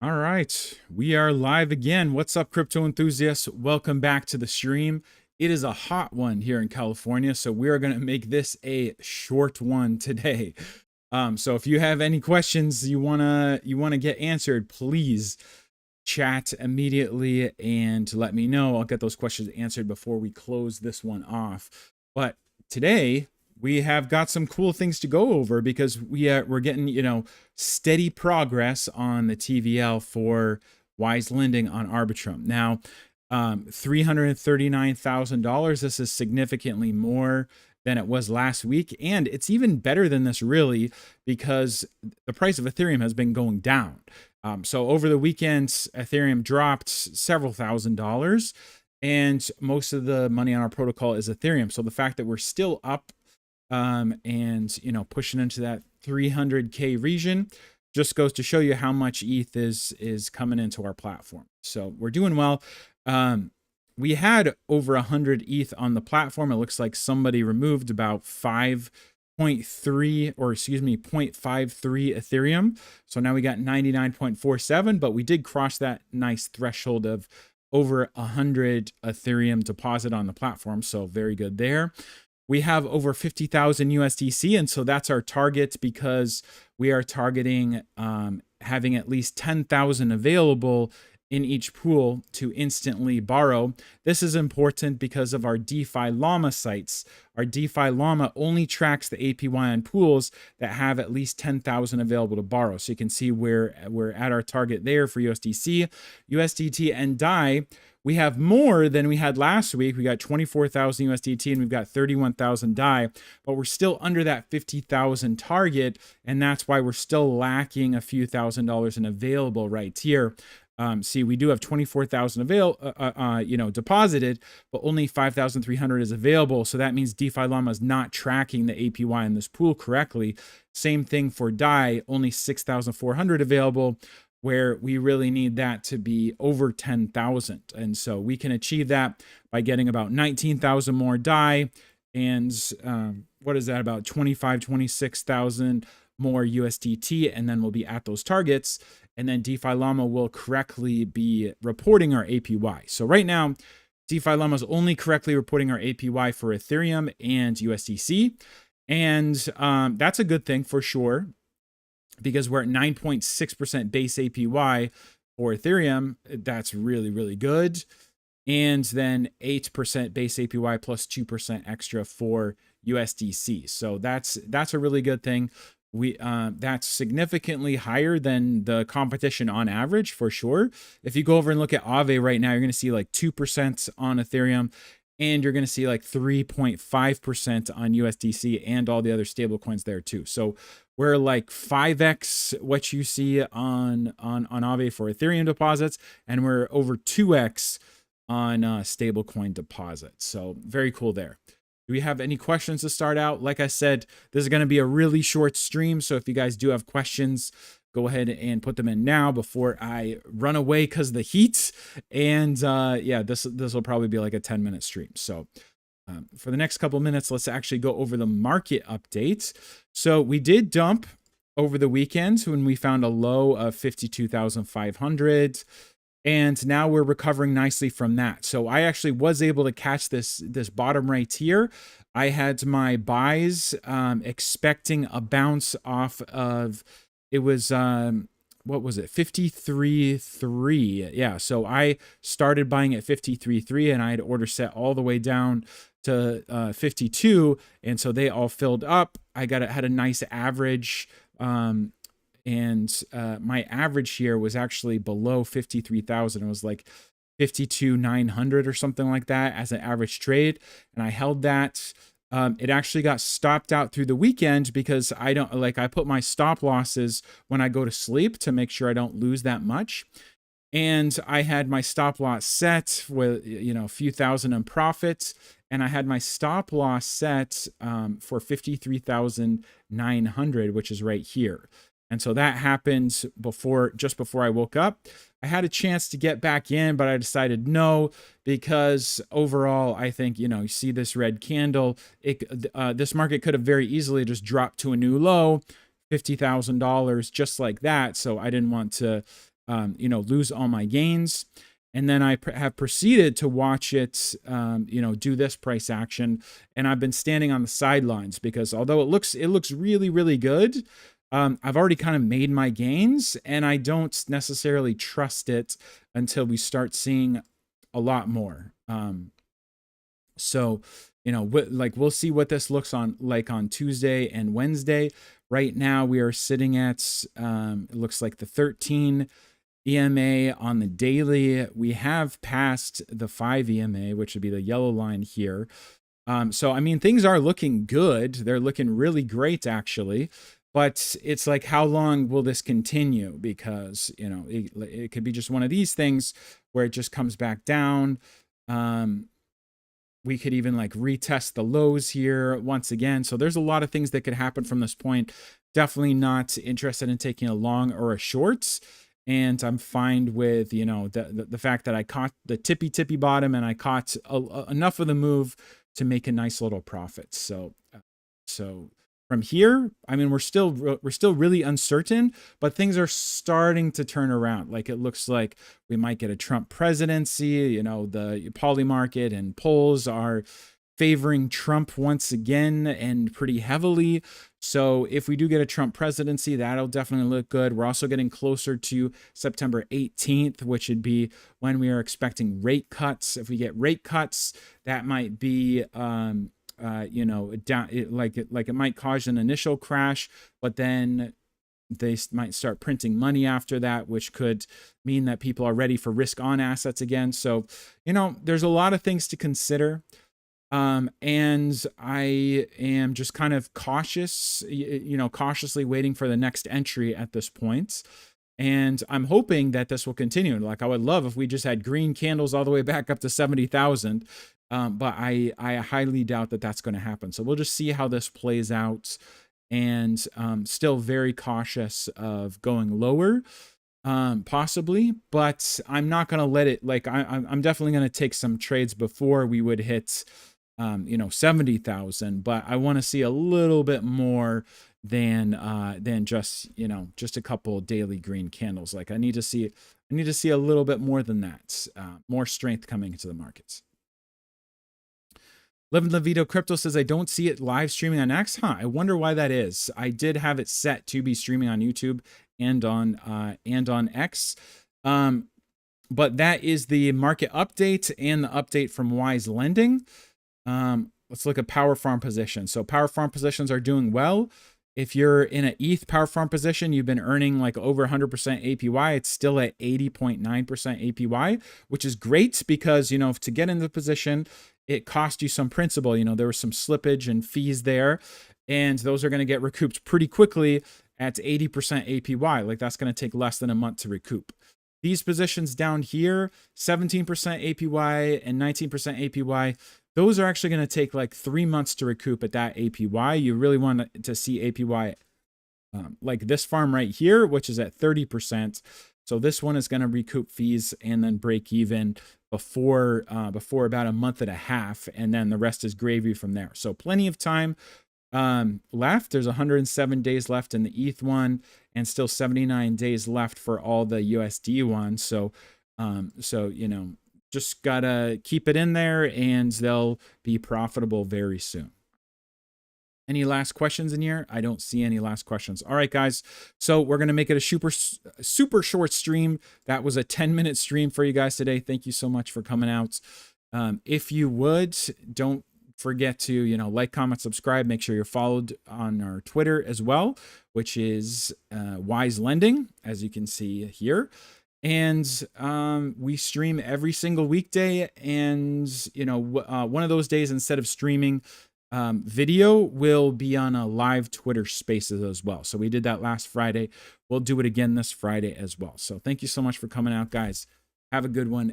All right, we are live again. What's up, crypto enthusiasts? Welcome back to the stream. It is a hot one here in California, so we are going to make this a short one today. So if you have any questions you wanna get answered, please chat immediately and let me know. I'll get those questions answered before we close this one off. But today we have got some cool things to go over because we're getting steady progress on the TVL for Wise Lending on Arbitrum. Now, $339,000. This is significantly more than it was last week, and it's even better than this really because the price of Ethereum has been going down. So over the weekend, Ethereum dropped several $1,000s, and most of the money on our protocol is Ethereum. So the fact that we're still up and pushing into that 300K region just goes to show you how much ETH is coming into our platform. So we're doing well. We had over 100 ETH on the platform. It looks like somebody removed about 5.3 or excuse me 0.53 Ethereum. So now we got 99.47, but we did cross that nice threshold of over 100 Ethereum deposit on the platform. So very good there. We have over 50,000 USDC, and so that's our target because we are targeting having at least 10,000 available in each pool to instantly borrow. This is important because of our DeFi Llama sites. Our DeFi Llama only tracks the APY on pools that have at least 10,000 available to borrow. So you can see we're at our target there for USDC, USDT, and DAI. We have more than we had last week. We got 24,000 USDT and we've got 31,000 DAI, but we're still under that 50,000 target, and that's why we're still lacking a few $1,000s in available right here. See, we do have 24,000 deposited, but only 5,300 is available. So that means DeFi Llama is not tracking the APY in this pool correctly. Same thing for DAI, only 6,400 available, where we really need that to be over 10,000. And so we can achieve that by getting about 19,000 more DAI and what is that, about 26,000 more USDT, and then we'll be at those targets. And then DeFi Llama will correctly be reporting our APY. So right now, DeFi Llama is only correctly reporting our APY for Ethereum and USDC. And that's a good thing for sure, because we're at 9.6% base APY for Ethereum. That's really, really good. And then 8% base APY plus 2% extra for USDC. So that's a really good thing. That's significantly higher than the competition on average for sure. If you go over and look at Aave right now, you're going to see like 2% on Ethereum, and you're going to see like 3.5% on USDC and all the other stable coins there too. So we're like 5x what you see on Aave for Ethereum deposits, and we're over 2x on stablecoin deposits. So very cool there. Do we have any questions to start out? Like I said, this is going to be a really short stream, so if you guys do have questions, go ahead and put them in now before I run away because of the heat. And yeah, this will probably be like a 10-minute stream. So for the next couple minutes, let's actually go over the market updates. So we did dump over the weekend when we found a low of 52,500. And now we're recovering nicely from that. So I actually was able to catch this bottom right here. I had my buys expecting a bounce off of, it was, what was it, 53.3. Yeah, so I started buying at 53.3 and I had order set all the way down to 52. And so they all filled up. I had a nice average. And my average here was actually below 53,000. It was like 52,900 or something like that as an average trade. And I held that. It actually got stopped out through the weekend because I put my stop losses when I go to sleep to make sure I don't lose that much. And I had my stop loss set with, a few thousand in profits. And I had my stop loss set for 53,900, which is right here. And so that happened just before I woke up. I had a chance to get back in, but I decided no, because overall, I think, you see this red candle, this market could have very easily just dropped to a new low, $50,000, just like that. So I didn't want to lose all my gains. And then I have proceeded to watch it, do this price action. And I've been standing on the sidelines because although it looks really, really good, I've already kind of made my gains, and I don't necessarily trust it until we start seeing a lot more. So, we'll see what this looks like on Tuesday and Wednesday. Right now, we are sitting at, it looks like the 13 EMA on the daily. We have passed the 5 EMA, which would be the yellow line here. So, I mean, things are looking good. They're looking really great, actually. But it's like, how long will this continue? Because, it could be just one of these things where it just comes back down. We could even like retest the lows here once again. So there's a lot of things that could happen from this point. Definitely not interested in taking a long or a short. And I'm fine with, the fact that I caught the tippy bottom and I caught enough of the move to make a nice little profit. So from here, I mean, we're still really uncertain, but things are starting to turn around. Like, it looks like we might get a Trump presidency. The poly market and polls are favoring Trump once again and pretty heavily. So if we do get a Trump presidency, that'll definitely look good. We're also getting closer to September 18th, which would be when we are expecting rate cuts. If we get rate cuts, that might be it might cause an initial crash, but then they might start printing money after that, which could mean that people are ready for risk on assets again. So, there's a lot of things to consider. And I am just kind of cautiously waiting for the next entry at this point. And I'm hoping that this will continue. Like, I would love if we just had green candles all the way back up to 70,000. But I highly doubt that that's going to happen. So we'll just see how this plays out, and still very cautious of going lower, possibly, but I'm not going to let it, like, I'm definitely going to take some trades before we would hit, 70,000, but I want to see a little bit more than just a couple daily green candles. Like, I need to see a little bit more than that, more strength coming into the markets. Levin Levito Crypto says, I don't see it live streaming on X. I wonder why that is. I did have it set to be streaming on YouTube and on X. But that is the market update and the update from Wise Lending. Let's look at Power Farm positions. So Power Farm positions are doing well. If you're in an ETH Power Farm position, you've been earning like over 100% APY. It's still at 80.9% APY, which is great because, to get in the position, it cost you some principal. There was some slippage and fees there, and those are going to get recouped pretty quickly at 80% APY. Like, that's going to take less than a month to recoup. These positions down here, 17% APY and 19% APY, those are actually going to take like 3 months to recoup at that APY. You really want to see APY like this farm right here, which is at 30%. So this one is going to recoup fees and then break even before about a month and a half, and then the rest is gravy from there. So plenty of time left. There's 107 days left in the ETH one, and still 79 days left for all the USD ones. So just gotta keep it in there, and they'll be profitable very soon. Any last questions in here? I don't see any last questions. All right, guys. So we're going to make it a super short stream. That was a 10-minute stream for you guys today. Thank you so much for coming out. If you would, don't forget to, like, comment, subscribe. Make sure you're followed on our Twitter as well, which is Wise Lending, as you can see here. And we stream every single weekday. And, one of those days, instead of streaming video, will be on a live Twitter Spaces as well. So we did that last Friday. We'll do it again this Friday as well. So thank you so much for coming out, guys. Have a good one.